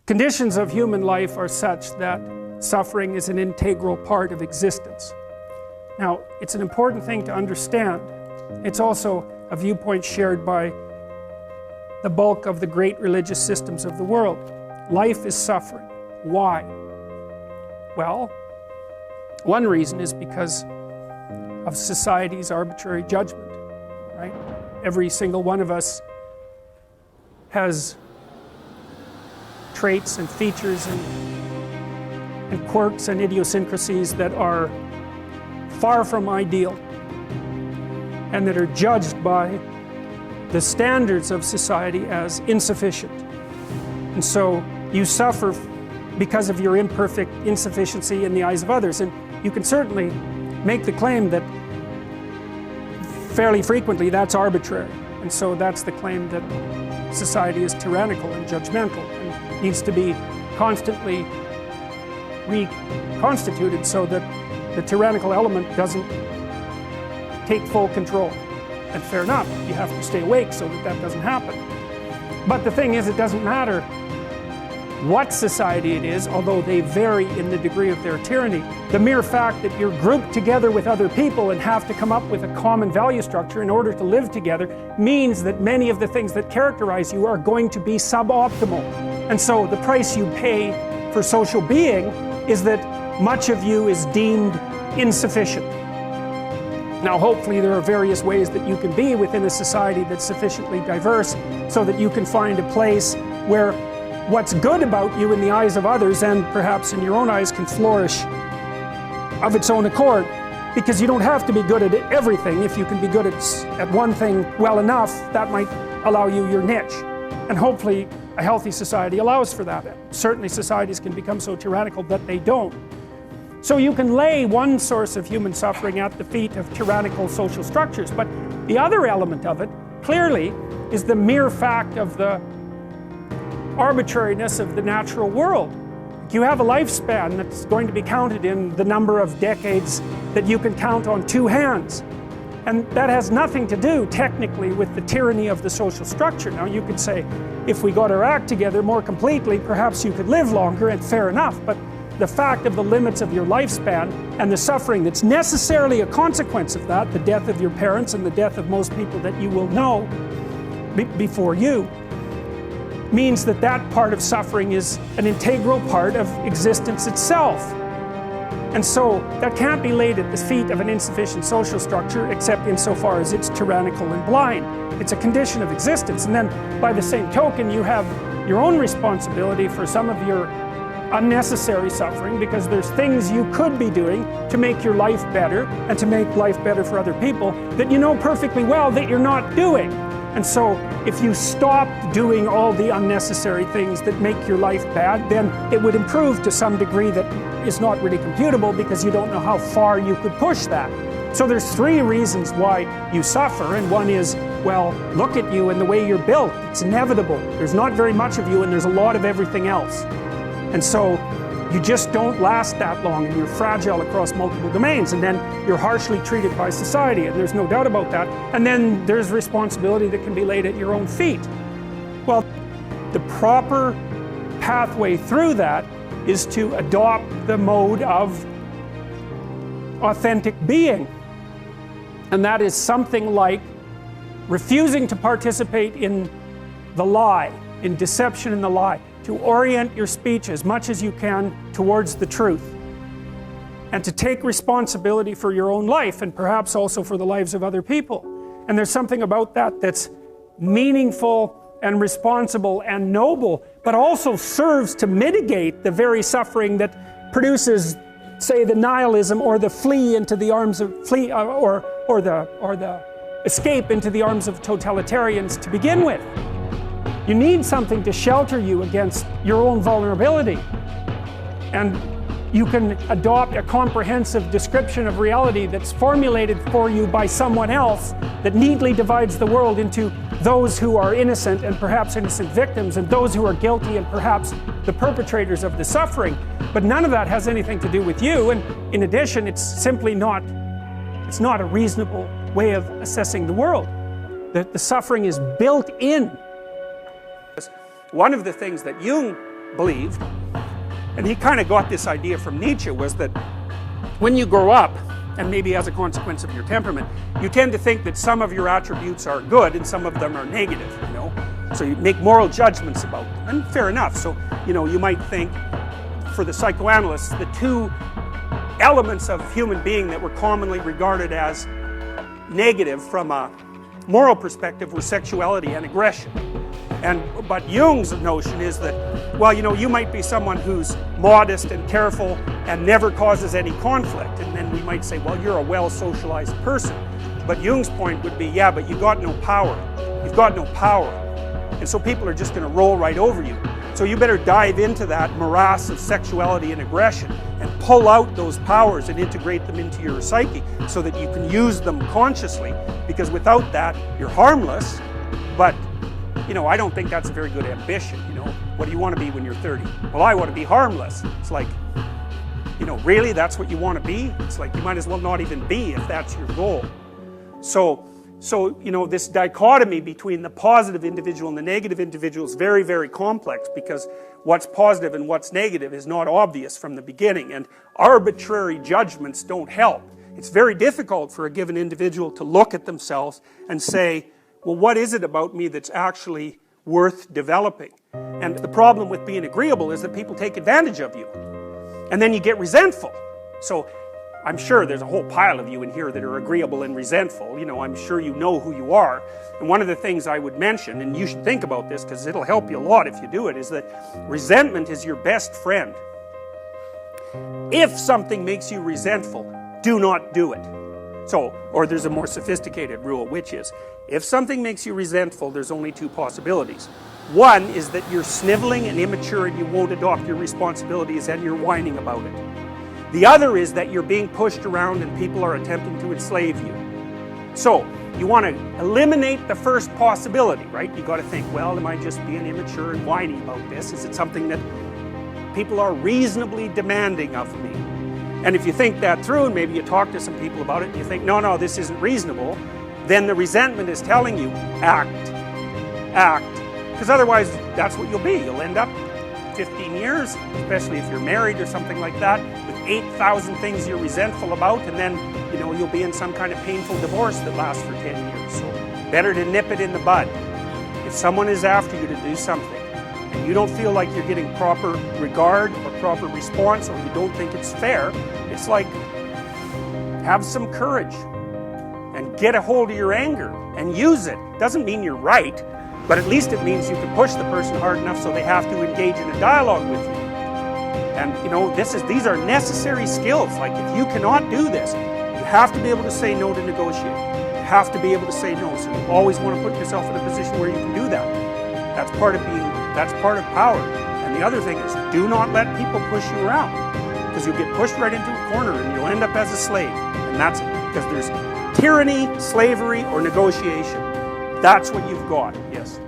conditions of human life are such that suffering is an integral part of existence. Now, it's an important thing to understand. It's also a viewpoint shared by the bulk of the great religious systems of the world. Life is suffering. Why? Well, one reason is because of society's arbitrary judgment, right? Every single one of us has traits and features and quirks and idiosyncrasies that are far from ideal and that are judged by the standards of society as insufficient. And so you suffer because of your imperfect insufficiency in the eyes of others. And you can certainly make the claim that fairly frequently that's arbitrary. And so that's the claim that society is tyrannical and judgmental and needs to be constantly reconstituted so that the tyrannical element doesn't take full control. And fair enough, you have to stay awake so that that doesn't happen. But the thing is, it doesn't matter what society it is, although they vary in the degree of their tyranny. The mere fact that you're grouped together with other people and have to come up with a common value structure in order to live together means that many of the things that characterize you are going to be suboptimal. And so the price you pay for social being is that much of you is deemed insufficient. Now, hopefully there are various ways that you can be within a society that's sufficiently diverse so that you can find a place where what's good about you in the eyes of others and perhaps in your own eyes can flourish of its own accord, because you don't have to be good at everything. If you can be good at one thing well enough, that might allow you your niche. And hopefully a healthy society allows for that. Certainly societies can become so tyrannical that they don't. So you can lay one source of human suffering at the feet of tyrannical social structures, but the other element of it clearly is the mere fact of the arbitrariness of the natural world. You have a lifespan that's going to be counted in the number of decades that you can count on two hands. And that has nothing to do, technically, with the tyranny of the social structure. Now, you could say, if we got our act together more completely, perhaps you could live longer, and fair enough. But the fact of the limits of your lifespan and the suffering that's necessarily a consequence of that, the death of your parents and the death of most people that you will know before you, means that that part of suffering is an integral part of existence itself. And so that can't be laid at the feet of an insufficient social structure, except insofar as it's tyrannical and blind. It's a condition of existence. And then by the same token, you have your own responsibility for some of your unnecessary suffering, because there's things you could be doing to make your life better and to make life better for other people that you know perfectly well that you're not doing. And so if you stopped doing all the unnecessary things that make your life bad, then it would improve to some degree that is not really computable, because you don't know how far you could push that. So there's three reasons why you suffer, and one is, well, look at you and the way you're built. It's inevitable. There's not very much of you and there's a lot of everything else. And so you just don't last that long, and you're fragile across multiple domains, and then you're harshly treated by society, and there's no doubt about that. And then there's responsibility that can be laid at your own feet. Well, the proper pathway through that is to adopt the mode of authentic being. And that is something like refusing to participate in the lie, in deception in the lie, to orient your speech as much as you can towards the truth, and to take responsibility for your own life and perhaps also for the lives of other people. And there's something about that that's meaningful and responsible and noble, but also serves to mitigate the very suffering that produces, say, the nihilism or the flee into the arms of or the escape into the arms of totalitarians to begin with. You need something to shelter you against your own vulnerability. And you can adopt a comprehensive description of reality that's formulated for you by someone else that neatly divides the world into those who are innocent and perhaps innocent victims, and those who are guilty and perhaps the perpetrators of the suffering. But none of that has anything to do with you. And in addition, it's simply not a reasonable way of assessing the world. The suffering is built in. One of the things that Jung believed, and he kind of got this idea from Nietzsche, was that when you grow up, and maybe as a consequence of your temperament, you tend to think that some of your attributes are good and some of them are negative, you know. So you make moral judgments about them, and fair enough. So, you know, you might think, for the psychoanalysts, the two elements of human being that were commonly regarded as negative from a moral perspective were sexuality and aggression. But Jung's notion is that, well, you know, you might be someone who's modest and careful and never causes any conflict, and then we might say, well, you're a well-socialized person. But Jung's point would be, yeah, but you got no power. You've got no power. And so people are just going to roll right over you. So you better dive into that morass of sexuality and aggression and pull out those powers and integrate them into your psyche so that you can use them consciously, because without that, you're harmless. But, you know, I don't think that's a very good ambition, you know. What do you want to be when you're 30? Well, I want to be harmless. It's like, you know, really, that's what you want to be? It's like, you might as well not even be if that's your goal. So, you know, this dichotomy between the positive individual and the negative individual is very, very complex, because what's positive and what's negative is not obvious from the beginning, and arbitrary judgments don't help. It's very difficult for a given individual to look at themselves and say, well, what is it about me that's actually worth developing? And the problem with being agreeable is that people take advantage of you, and then you get resentful. So I'm sure there's a whole pile of you in here that are agreeable and resentful. You know, I'm sure you know who you are. And one of the things I would mention, and you should think about this because it'll help you a lot if you do it, is that resentment is your best friend. If something makes you resentful, do not do it. So, or there's a more sophisticated rule, which is, if something makes you resentful, there's only two possibilities. One is that you're sniveling and immature and you won't adopt your responsibilities and you're whining about it. The other is that you're being pushed around and people are attempting to enslave you. So, you want to eliminate the first possibility, right? You got to think, well, am I just being immature and whining about this? Is it something that people are reasonably demanding of me? And if you think that through, and maybe you talk to some people about it, and you think, no, this isn't reasonable, then the resentment is telling you, act. Because otherwise, that's what you'll be. You'll end up 15 years, especially if you're married or something like that, with 8,000 things you're resentful about, and then, you know, you'll be in some kind of painful divorce that lasts for 10 years. So better to nip it in the bud. If someone is after you to do something, and you don't feel like you're getting proper regard or proper response, or you don't think it's fair, it's like, have some courage and get a hold of your anger and use it. Doesn't mean you're right, but at least it means you can push the person hard enough so they have to engage in a dialogue with you. And you know, these are necessary skills. Like, if you cannot do this, you have to be able to say no to negotiate. You have to be able to say no. So you always want to put yourself in a position where you can do that. That's part of power. And the other thing is, do not let people push you around, because you'll get pushed right into a corner and you'll end up as a slave. And that's it. Because there's tyranny, slavery, or negotiation. That's what you've got. Yes.